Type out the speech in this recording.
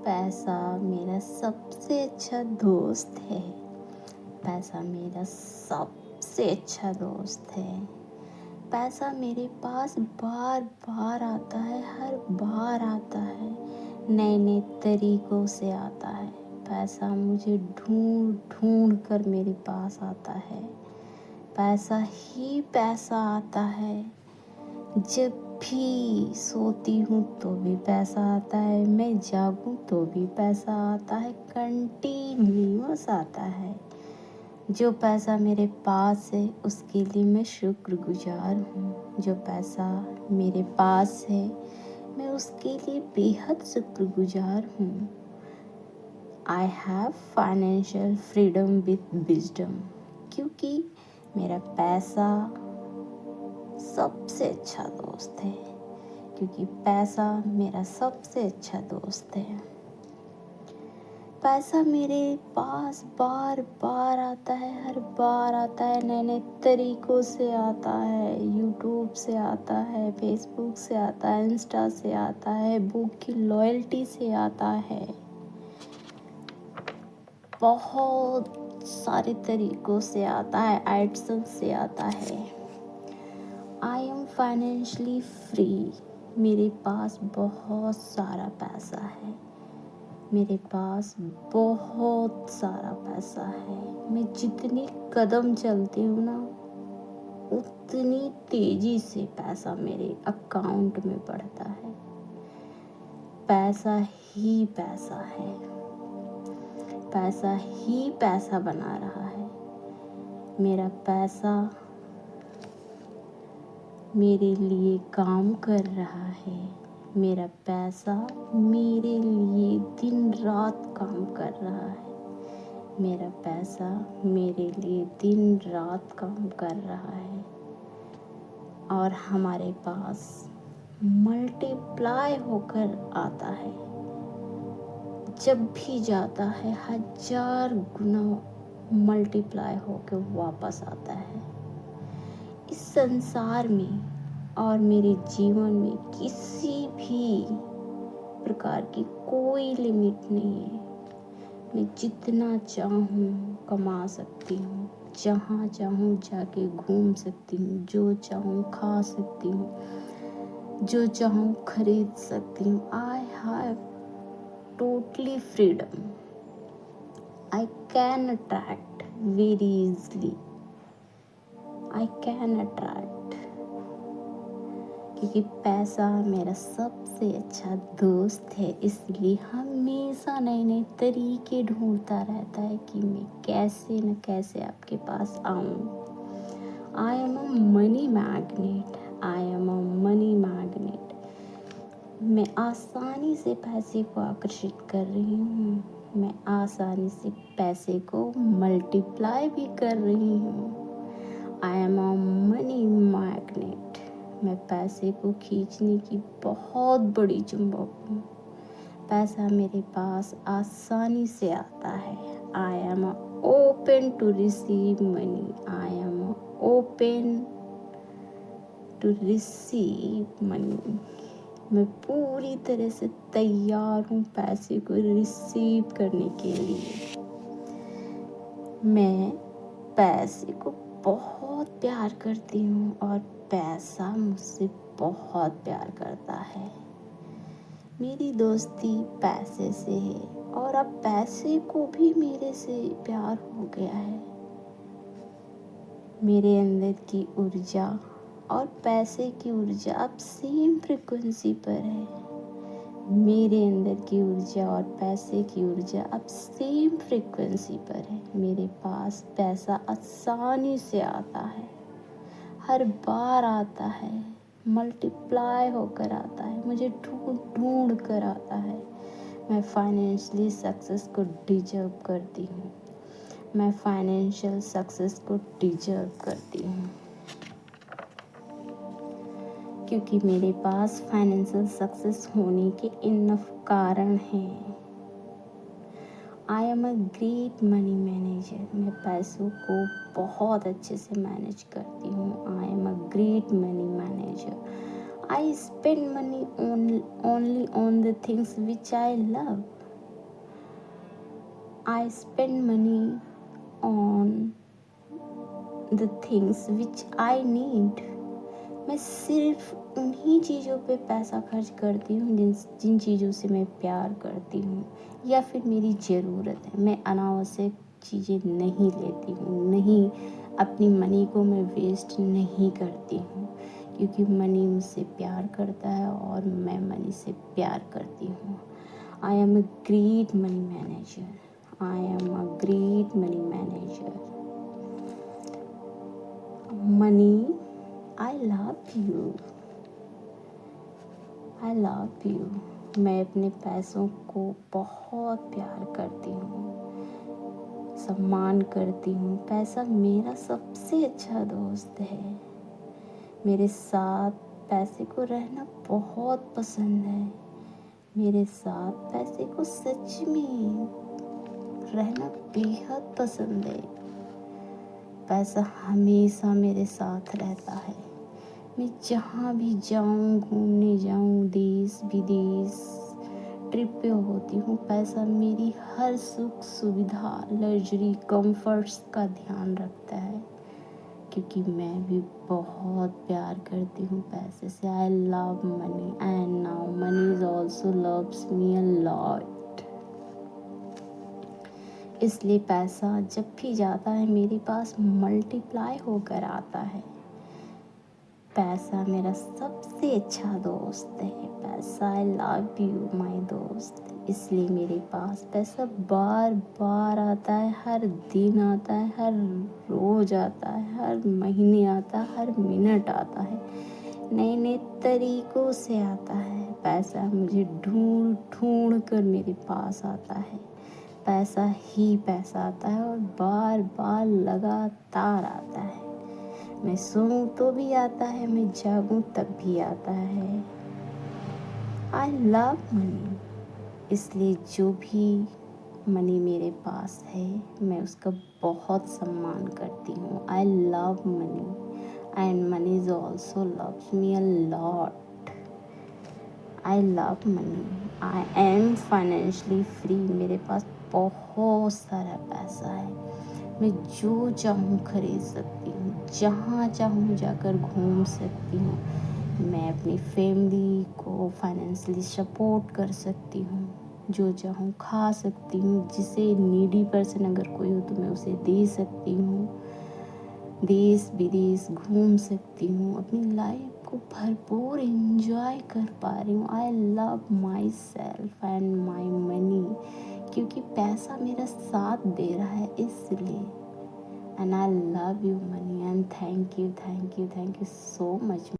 पैसा मेरा सबसे अच्छा दोस्त है। पैसा मेरा सबसे अच्छा दोस्त है। पैसा मेरे पास बार बार आता है, हर बार आता है, नए नए तरीकों से आता है। पैसा मुझे ढूंढ ढूंढ कर मेरे पास आता है। पैसा ही पैसा आता है। जब भी सोती हूँ तो भी पैसा आता है, मैं जागूँ तो भी पैसा आता है, कंटिन्यूअस आता है। जो पैसा मेरे पास है उसके लिए मैं शुक्रगुजार हूँ। जो पैसा मेरे पास है मैं उसके लिए बेहद शुक्रगुजार हूँ। I have financial freedom with wisdom, क्योंकि मेरा पैसा सबसे अच्छा दोस्त है। क्योंकि पैसा मेरा सबसे अच्छा दोस्त है। पैसा मेरे पास बार बार आता है, हर बार आता है, नए नए तरीकों से आता है। यूट्यूब से आता है, फेसबुक से आता है, इंस्टा से आता है, बुक की लॉयल्टी से आता है। बहुत सारे तरीकों से आता है, एडसेंस से आता है। I M financially free. मेरे पास बहुत सारा पैसा है। मेरे पास बहुत सारा पैसा है। मैं जितनी कदम चलती हूँ ना, उतनी तेजी से पैसा मेरे अकाउंट में बढ़ता है। पैसा ही पैसा है। पैसा ही पैसा बना रहा है। मेरा पैसा मेरे लिए काम कर रहा है। मेरा पैसा मेरे लिए दिन रात काम कर रहा है। मेरा पैसा मेरे लिए दिन रात काम कर रहा है। और हमारे पास मल्टीप्लाई होकर आता है। जब भी जाता है 1000 गुना मल्टीप्लाई होकर वापस आता है। इस संसार में और मेरे जीवन में किसी भी प्रकार की कोई लिमिट नहीं है। मैं जितना चाहूँ कमा सकती हूँ, जहाँ चाहूँ जाके घूम सकती हूँ, जो चाहूँ खा सकती हूँ, जो चाहूँ खरीद सकती हूँ। I have totally freedom. I can attract very easily. I can attract, क्योंकि पैसा मेरा सबसे अच्छा दोस्त है। इसलिए हमेशा नए नए तरीके ढूंढता रहता है कि मैं कैसे न कैसे आपके पास आऊँ। I am a money magnet. I am a money magnet. मैं आसानी से पैसे को आकर्षित कर रही हूँ। मैं आसानी से पैसे को मल्टीप्लाई भी कर रही हूँ। I am a money magnet. मैं पैसे को खींचने की बहुत बड़ी चुंबक हूँ। पैसा मेरे पास आसानी से आता है। I am open to receive money. I am open to receive money. मैं पूरी तरह से तैयार हूँ पैसे को रिसीव करने के लिए। मैं पैसे को बहुत प्यार करती हूँ और पैसा मुझसे बहुत प्यार करता है। मेरी दोस्ती पैसे से है और अब पैसे को भी मेरे से प्यार हो गया है। मेरे अंदर की ऊर्जा और पैसे की ऊर्जा अब सेम फ्रिक्वेंसी पर है। मेरे अंदर की ऊर्जा और पैसे की ऊर्जा अब सेम फ्रिक्वेंसी पर है। मेरे पास पैसा आसानी से आता है, हर बार आता है, मल्टीप्लाई होकर आता है, मुझे ढूंढ ढूंढ कर आता है। मैं फाइनेंशियली सक्सेस को डिजर्व करती हूँ। मैं फाइनेंशियल सक्सेस को डिजर्व करती हूँ, क्योंकि मेरे पास फाइनेंशियल सक्सेस होने के इनफ कारण हैं। I am a great money manager. मैं पैसों को बहुत अच्छे से मैनेज करती हूँ। I am a great money manager. I spend money only on the things which I love. I spend money on the things which I need. मैं सिर्फ उन्हीं चीज़ों पे पैसा खर्च करती हूँ जिन चीज़ों से मैं प्यार करती हूँ या फिर मेरी ज़रूरत है। मैं अनावश्यक चीज़ें नहीं लेती हूँ, नहीं, अपनी मनी को मैं वेस्ट नहीं करती हूँ, क्योंकि मनी मुझसे प्यार करता है और मैं मनी से प्यार करती हूँ। I am a great money manager. I am a great money manager. Money, I love you. I love you. मैं अपने पैसों को बहुत प्यार करती हूँ, सम्मान करती हूँ। पैसा मेरा सबसे अच्छा दोस्त है। मेरे साथ पैसे को रहना बहुत पसंद है। मेरे साथ पैसे को सच में रहना बेहद पसंद है। पैसा हमेशा मेरे साथ रहता है। मैं जहाँ भी जाऊँ, घूमने जाऊँ, देश विदेश ट्रिप पे होती हूँ, पैसा मेरी हर सुख सुविधा, लग्जरी, कंफर्ट्स का ध्यान रखता है, क्योंकि मैं भी बहुत प्यार करती हूँ पैसे से। I love money and now money is also loves me a lot. इसलिए पैसा जब भी जाता है मेरे पास मल्टीप्लाई होकर आता है। पैसा मेरा सबसे अच्छा दोस्त है। पैसा, आई लव यू माय दोस्त। इसलिए मेरे पास पैसा बार बार आता है, हर दिन आता है, हर रोज आता है, हर महीने आता है, हर मिनट आता है, नए नए तरीकों से आता है। पैसा मुझे ढूंढ ढूंढ कर मेरे पास आता है। पैसा ही पैसा आता है और बार बार लगातार आता है। मैं सोऊं तो भी आता है, मैं जागूं तब भी आता है। I love money. इसलिए जो भी मनी मेरे पास है, मैं उसका बहुत सम्मान करती हूँ। I love money and money is also loves me a lot. I love money. I M financially free. मेरे पास बहुत सारा पैसा है। मैं जो चाहूँ खरीद सकती हूँ, जहाँ चाहूँ जाकर घूम सकती हूँ। मैं अपनी फैमिली को फाइनेंशियली सपोर्ट कर सकती हूँ, जो चाहूँ खा सकती हूँ। जिसे नीडी पर्सन अगर कोई हो तो मैं उसे दे सकती हूँ। देश विदेश घूम सकती हूँ, अपनी लाइफ को भरपूर एंजॉय कर पा रही हूँ। I love my self and my money, क्योंकि पैसा मेरा साथ दे रहा है इसलिए। And I love you money and thank you so much.